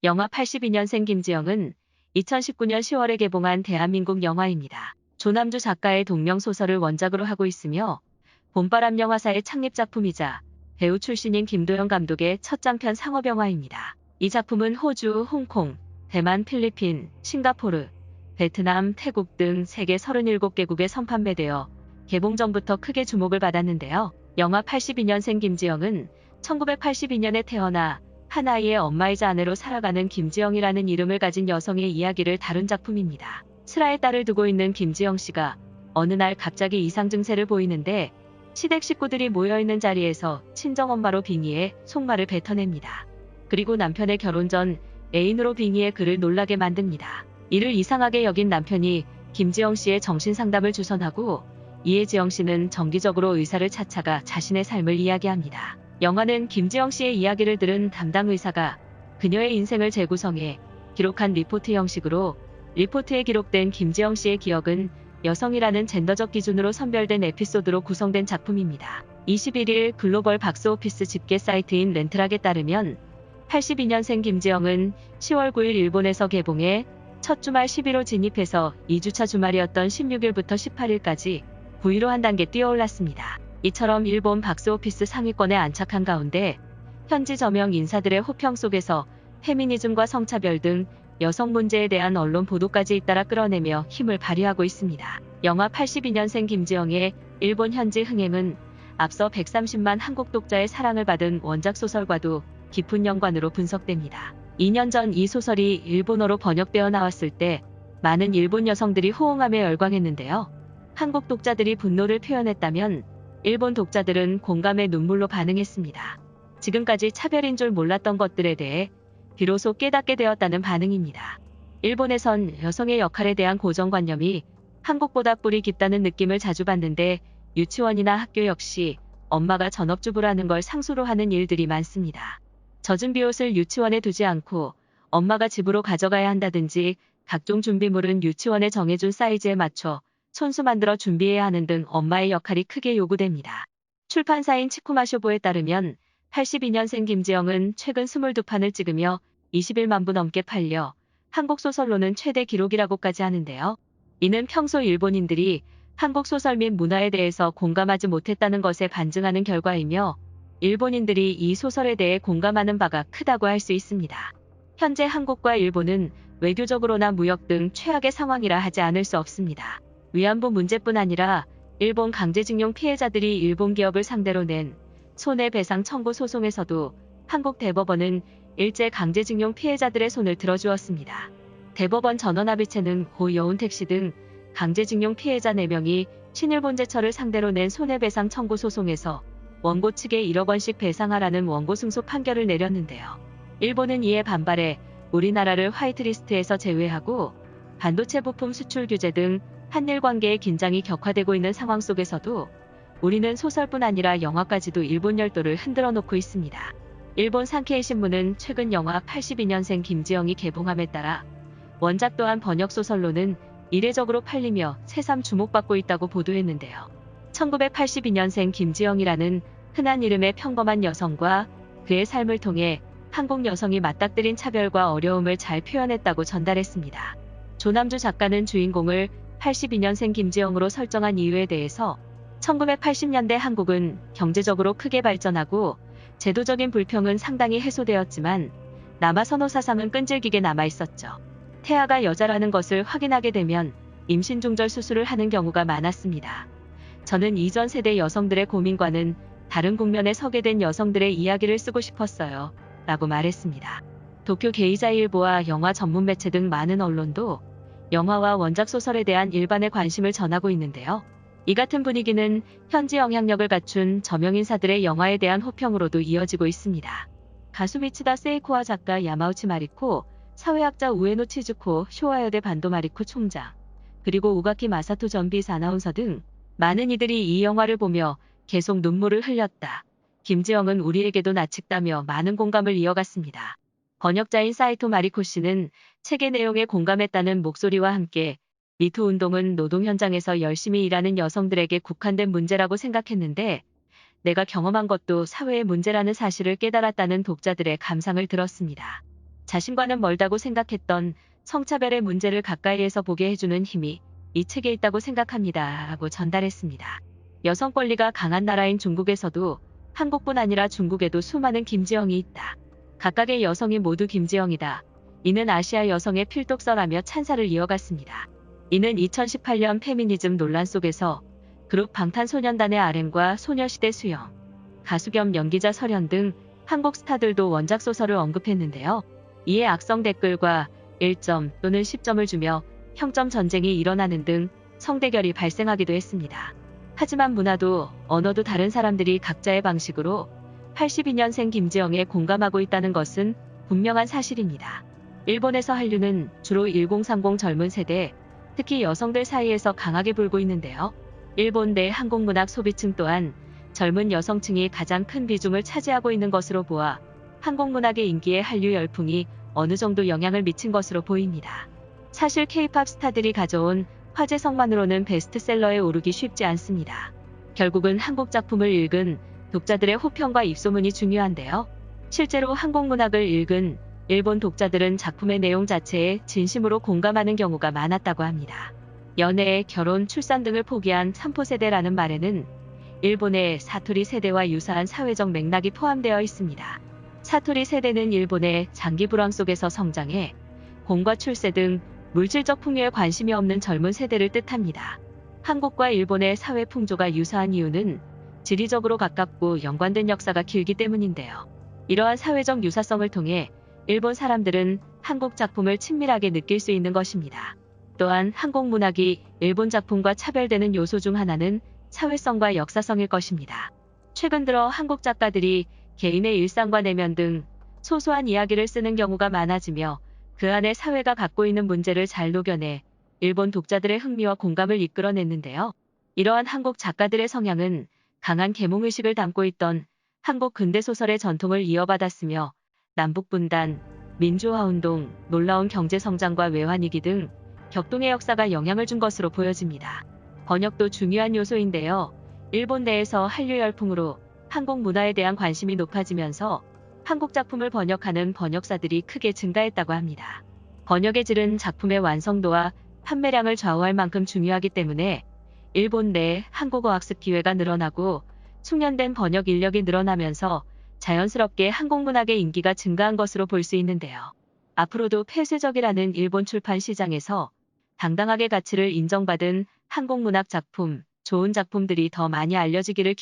영화 82년생 김지영은 2019년 10월에 개봉한 대한민국 영화입니다. 조남주 작가의 동명소설을 원작으로 하고 있으며 봄바람 영화사의 창립작품이자 배우 출신인 김도영 감독의 첫 장편 상업영화입니다. 이 작품은 호주, 홍콩, 대만, 필리핀, 싱가포르, 베트남, 태국 등 세계 37개국에 선판매되어 개봉 전부터 크게 주목을 받았는데요. 영화 82년생 김지영은 1982년에 태어나 한 아이의 엄마이자 아내로 살아가는 김지영이라는 이름을 가진 여성의 이야기를 다룬 작품입니다. 슬아의 딸을 두고 있는 김지영 씨가 어느 날 갑자기 이상 증세를 보이는데 시댁 식구들이 모여있는 자리에서 친정엄마로 빙의해 속말을 뱉어냅니다. 그리고 남편의 결혼 전 애인으로 빙의해 그를 놀라게 만듭니다. 이를 이상하게 여긴 남편이 김지영 씨의 정신상담을 주선하고 이에 지영 씨는 정기적으로 의사를 찾아가 자신의 삶을 이야기합니다. 영화는 김지영 씨의 이야기를 들은 담당 의사가 그녀의 인생을 재구성해 기록한 리포트 형식으로 리포트에 기록된 김지영 씨의 기억은 여성이라는 젠더적 기준으로 선별된 에피소드로 구성된 작품입니다. 21일 글로벌 박스오피스 집계 사이트인 렌트락에 따르면 82년생 김지영은 10월 9일 일본에서 개봉해 첫 주말 11호 진입해서 2주차 주말이었던 16일부터 18일까지 9위로 한 단계 뛰어올랐습니다. 이처럼 일본 박스오피스 상위권에 안착한 가운데 현지 저명 인사들의 호평 속에서 페미니즘과 성차별 등 여성 문제에 대한 언론 보도까지 잇따라 끌어내며 힘을 발휘하고 있습니다. 영화 82년생 김지영의 일본 현지 흥행은 앞서 130만 한국 독자의 사랑을 받은 원작 소설과도 깊은 연관으로 분석됩니다. 2년 전 이 소설이 일본어로 번역되어 나왔을 때 많은 일본 여성들이 호응하며 열광했는데요. 한국 독자들이 분노를 표현했다면 일본 독자들은 공감의 눈물로 반응했습니다. 지금까지 차별인 줄 몰랐던 것들에 대해 비로소 깨닫게 되었다는 반응입니다. 일본에선 여성의 역할에 대한 고정관념이 한국보다 뿌리 깊다는 느낌을 자주 받는데 유치원이나 학교 역시 엄마가 전업주부라는 걸 상수로 하는 일들이 많습니다. 젖은 비옷을 유치원에 두지 않고 엄마가 집으로 가져가야 한다든지 각종 준비물은 유치원에 정해준 사이즈에 맞춰 손수 만들어 준비해야 하는 등 엄마의 역할이 크게 요구됩니다. 출판사인 치쿠마쇼보에 따르면 82년생 김지영은 최근 22판을 찍으며 21만 부 넘게 팔려 한국 소설로는 최대 기록이라고까지 하는데요. 이는 평소 일본인들이 한국 소설 및 문화에 대해서 공감하지 못했다는 것에 반증하는 결과이며 일본인들이 이 소설에 대해 공감하는 바가 크다고 할 수 있습니다. 현재 한국과 일본은 외교적으로나 무역 등 최악의 상황이라 하지 않을 수 없습니다. 위안부 문제뿐 아니라 일본 강제징용 피해자들이 일본 기업을 상대로 낸 손해배상 청구 소송에서도 한국 대법원은 일제 강제징용 피해자들의 손을 들어주었습니다. 대법원 전원합의체는 고 여운택 씨 등 강제징용 피해자 4명이 신일본제철을 상대로 낸 손해배상 청구 소송에서 원고 측에 1억 원씩 배상하라는 원고 승소 판결을 내렸는데요. 일본은 이에 반발해 우리나라를 화이트리스트에서 제외하고 반도체 부품 수출 규제 등 한일 관계의 긴장이 격화되고 있는 상황 속에서도 우리는 소설뿐 아니라 영화까지도 일본 열도를 흔들어 놓고 있습니다. 일본 산케이 신문은 최근 영화 82년생 김지영이 개봉함에 따라 원작 또한 번역소설로는 이례적으로 팔리며 새삼 주목받고 있다고 보도했는데요. 1982년생 김지영이라는 흔한 이름의 평범한 여성과 그의 삶을 통해 한국 여성이 맞닥뜨린 차별과 어려움을 잘 표현했다고 전달했습니다. 조남주 작가는 주인공을 82년생 김지영으로 설정한 이유에 대해서 1980년대 한국은 경제적으로 크게 발전하고 제도적인 불평은 상당히 해소되었지만 남아 선호 사상은 끈질기게 남아있었죠. 태아가 여자라는 것을 확인하게 되면 임신 중절 수술을 하는 경우가 많았습니다. 저는 이전 세대 여성들의 고민과는 다른 국면에 서게 된 여성들의 이야기를 쓰고 싶었어요. 라고 말했습니다. 도쿄 게이자일보와 영화 전문 매체 등 많은 언론도 영화와 원작 소설에 대한 일반의 관심을 전하고 있는데요. 이 같은 분위기는 현지 영향력을 갖춘 저명인사들의 영화에 대한 호평으로도 이어지고 있습니다. 가수 미치다 세이코와 작가 야마우치 마리코, 사회학자 우에노 치즈코, 쇼와여대 반도 마리코 총장, 그리고 우가키 마사토 전 비스 아나운서 등 많은 이들이 이 영화를 보며 계속 눈물을 흘렸다. 김지영은 우리에게도 나측다며 많은 공감을 이어갔습니다. 번역자인 사이토 마리코 씨는 책의 내용에 공감했다는 목소리와 함께 미투 운동은 노동 현장에서 열심히 일하는 여성들에게 국한된 문제라고 생각했는데 내가 경험한 것도 사회의 문제라는 사실을 깨달았다는 독자들의 감상을 들었습니다. 자신과는 멀다고 생각했던 성차별의 문제를 가까이에서 보게 해주는 힘이 이 책에 있다고 생각합니다. 하고 전달했습니다. 여성 권리가 강한 나라인 중국에서도 한국뿐 아니라 중국에도 수많은 김지영이 있다. 각각의 여성이 모두 김지영이다. 이는 아시아 여성의 필독서라며 찬사를 이어갔습니다. 이는 2018년 페미니즘 논란 속에서 그룹 방탄소년단의 RM과 소녀시대 수영, 가수 겸 연기자 설현 등 한국 스타들도 원작 소설을 언급했는데요. 이에 악성 댓글과 1점 또는 10점을 주며 평점 전쟁이 일어나는 등 성대결이 발생하기도 했습니다. 하지만 문화도 언어도 다른 사람들이 각자의 방식으로 82년생 김지영에 공감하고 있다는 것은 분명한 사실입니다. 일본에서 한류는 주로 1030 젊은 세대, 특히 여성들 사이에서 강하게 불고 있는데요. 일본 내 한국문학 소비층 또한 젊은 여성층이 가장 큰 비중을 차지하고 있는 것으로 보아 한국문학의 인기에 한류 열풍이 어느 정도 영향을 미친 것으로 보입니다. 사실 K-팝 스타들이 가져온 화제성만으로는 베스트셀러에 오르기 쉽지 않습니다. 결국은 한국 작품을 읽은 독자들의 호평과 입소문이 중요한데요. 실제로 한국 문학을 읽은 일본 독자들은 작품의 내용 자체에 진심으로 공감하는 경우가 많았다고 합니다. 연애, 결혼, 출산 등을 포기한 삼포세대라는 말에는 일본의 사토리 세대와 유사한 사회적 맥락이 포함되어 있습니다. 사토리 세대는 일본의 장기 불황 속에서 성장해 공과 출세 등 물질적 풍요에 관심이 없는 젊은 세대를 뜻합니다. 한국과 일본의 사회 풍조가 유사한 이유는 지리적으로 가깝고 연관된 역사가 길기 때문인데요. 이러한 사회적 유사성을 통해 일본 사람들은 한국 작품을 친밀하게 느낄 수 있는 것입니다. 또한 한국 문학이 일본 작품과 차별되는 요소 중 하나는 사회성과 역사성일 것입니다. 최근 들어 한국 작가들이 개인의 일상과 내면 등 소소한 이야기를 쓰는 경우가 많아지며 그 안에 사회가 갖고 있는 문제를 잘 녹여내 일본 독자들의 흥미와 공감을 이끌어냈는데요. 이러한 한국 작가들의 성향은 강한 계몽의식을 담고 있던 한국 근대소설의 전통을 이어받았으며 남북분단, 민주화운동, 놀라운 경제성장과 외환위기 등 격동의 역사가 영향을 준 것으로 보여집니다. 번역도 중요한 요소인데요. 일본 내에서 한류 열풍으로 한국 문화에 대한 관심이 높아지면서 한국 작품을 번역하는 번역사들이 크게 증가했다고 합니다. 번역의 질은 작품의 완성도와 판매량을 좌우할 만큼 중요하기 때문에 일본 내 한국어 학습 기회가 늘어나고 숙련된 번역 인력이 늘어나면서 자연스럽게 한국 문학의 인기가 증가한 것으로 볼 수 있는데요. 앞으로도 폐쇄적이라는 일본 출판 시장에서 당당하게 가치를 인정받은 한국 문학 작품, 좋은 작품들이 더 많이 알려지기를